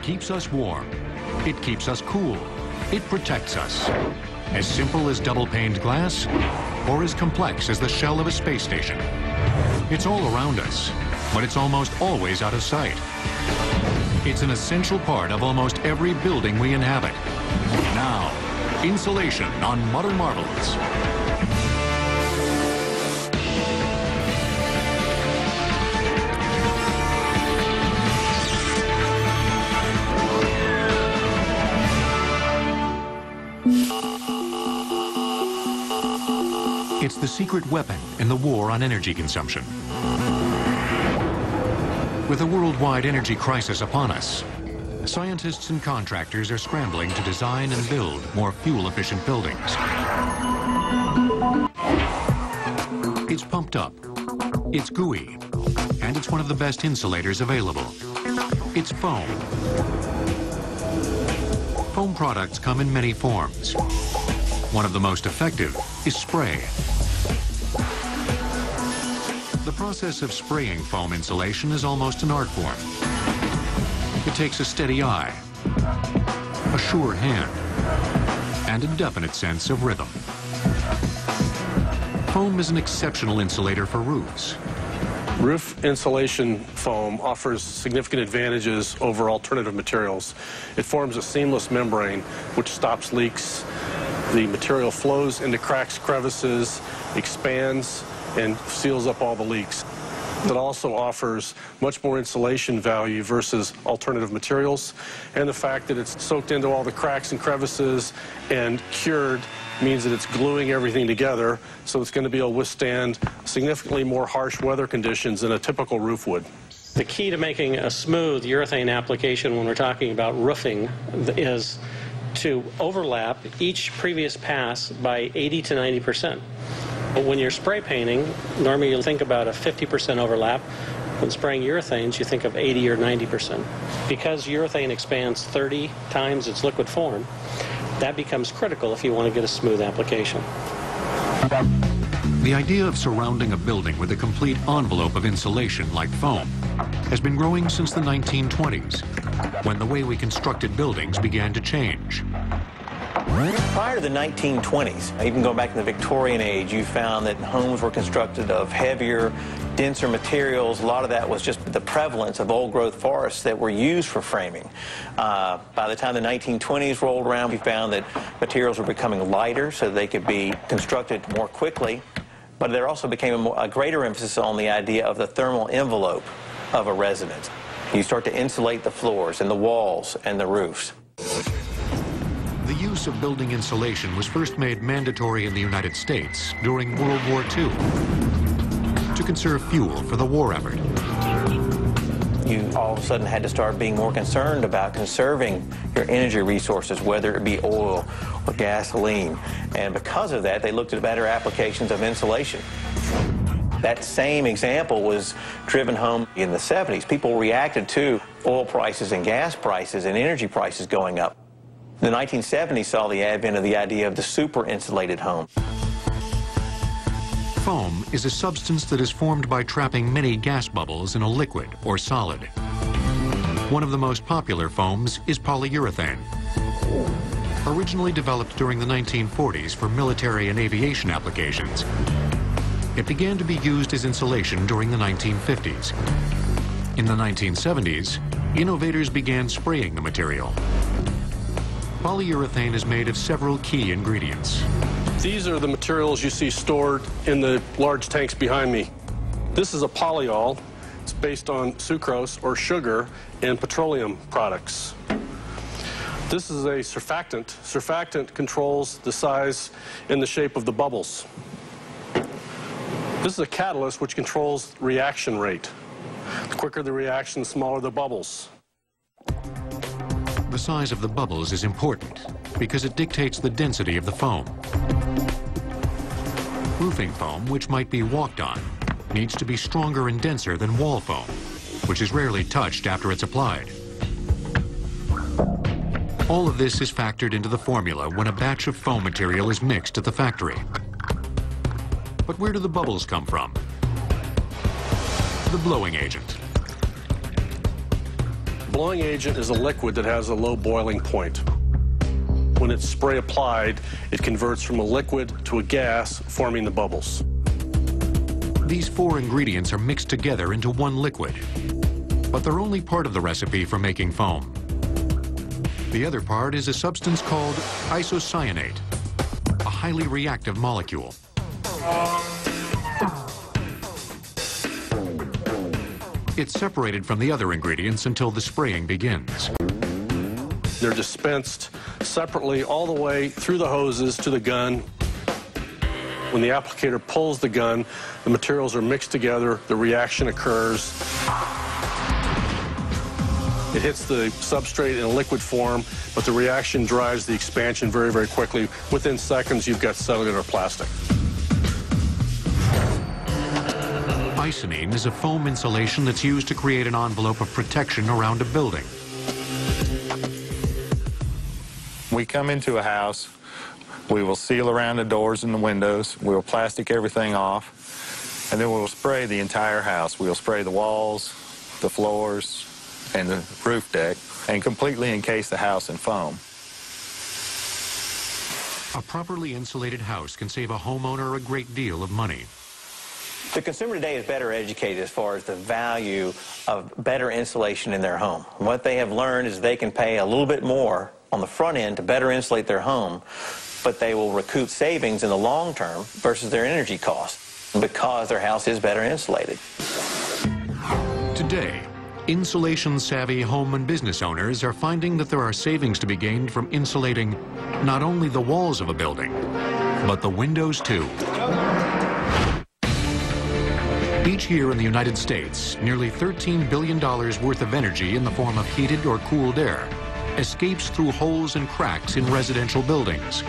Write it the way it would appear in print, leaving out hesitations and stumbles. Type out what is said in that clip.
keeps us warm. It keeps us cool. It protects us. As simple as double-paned glass, or as complex as the shell of a space station. It's all around us, but it's almost always out of sight. It's an essential part of almost every building we inhabit. Now, insulation on Modern Marvels. It's the secret weapon in the war on energy consumption. With a worldwide energy crisis upon us, scientists and contractors are scrambling to design and build more fuel-efficient buildings. It's pumped up, it's gooey, and it's one of the best insulators available. It's foam. Foam products come in many forms. One of the most effective is spray. The process of spraying foam insulation is almost an art form. It takes a steady eye, a sure hand, and a definite sense of rhythm. Foam is an exceptional insulator for roofs. Roof insulation foam offers significant advantages over alternative materials. It forms a seamless membrane which stops leaks. The material flows into cracks, crevices, expands, and seals up all the leaks. It also offers much more insulation value versus alternative materials. And the fact that it's soaked into all the cracks and crevices and cured means that it's gluing everything together, so it's going to be able to withstand significantly more harsh weather conditions than a typical roof would. The key to making a smooth urethane application when we're talking about roofing is to overlap each previous pass by 80 to 90%. But when you're spray painting, normally you'll think about a 50% overlap. When spraying urethanes, you think of 80 or 90%. Because urethane expands 30 times its liquid form, that becomes critical if you want to get a smooth application. The idea of surrounding a building with a complete envelope of insulation like foam has been growing since the 1920s, when the way we constructed buildings began to change. Prior to the 1920s, even going back to the Victorian age, you found that homes were constructed of heavier, denser materials. A lot of that was just the prevalence of old-growth forests that were used for framing. By the time the 1920s rolled around, we found that materials were becoming lighter so they could be constructed more quickly. But there also became a greater emphasis on the idea of the thermal envelope of a residence. You start to insulate the floors and the walls and the roofs. The use of building insulation was first made mandatory in the United States during World War II to conserve fuel for the war effort. You all of a sudden had to start being more concerned about conserving your energy resources, whether it be oil or gasoline. And because of that, they looked at better applications of insulation. That same example was driven home in the 70s. People reacted to oil prices and gas prices and energy prices going up. The 1970s saw the advent of the idea of the super-insulated home. Foam is a substance that is formed by trapping many gas bubbles in a liquid or solid. One of the most popular foams is polyurethane. Originally developed during the 1940s for military and aviation applications, it began to be used as insulation during the 1950s. In the 1970s, innovators began spraying the material. Polyurethane is made of several key ingredients. These are the materials you see stored in the large tanks behind me. This is a polyol. It's based on sucrose or sugar in petroleum products. This is a surfactant. Surfactant controls the size and the shape of the bubbles. This is a catalyst which controls reaction rate. The quicker the reaction, the smaller the bubbles. The size of the bubbles is important because it dictates the density of the foam. Roofing foam, which might be walked on, needs to be stronger and denser than wall foam, which is rarely touched after it's applied. All of this is factored into the formula when a batch of foam material is mixed at the factory. But where do the bubbles come from? The blowing agent. Blowing agent is a liquid that has a low boiling point. When it's spray applied, it converts from a liquid to a gas, forming the bubbles. These 4 ingredients are mixed together into one liquid, but they're only part of the recipe for making foam. The other part is a substance called isocyanate, a highly reactive molecule. It's separated from the other ingredients until the spraying begins. They're dispensed separately all the way through the hoses to the gun. When the applicator pulls the gun, the materials are mixed together, the reaction occurs. It hits the substrate in a liquid form, but the reaction drives the expansion very, very quickly. Within seconds, you've got cellular plastic. Isonine is a foam insulation that's used to create an envelope of protection around a building. We come into a house, we will seal around the doors and the windows, we'll plastic everything off, and then we'll spray the entire house. We'll spray the walls, the floors, and the roof deck, and completely encase the house in foam. A properly insulated house can save a homeowner a great deal of money. The consumer today is better educated as far as the value of better insulation in their home. What they have learned is they can pay a little bit more on the front end to better insulate their home, but they will recoup savings in the long term versus their energy costs because their house is better insulated. Today, insulation-savvy home and business owners are finding that there are savings to be gained from insulating not only the walls of a building, but the windows too. Each year in the United States, nearly $13 billion worth of energy in the form of heated or cooled air escapes through holes and cracks in residential buildings.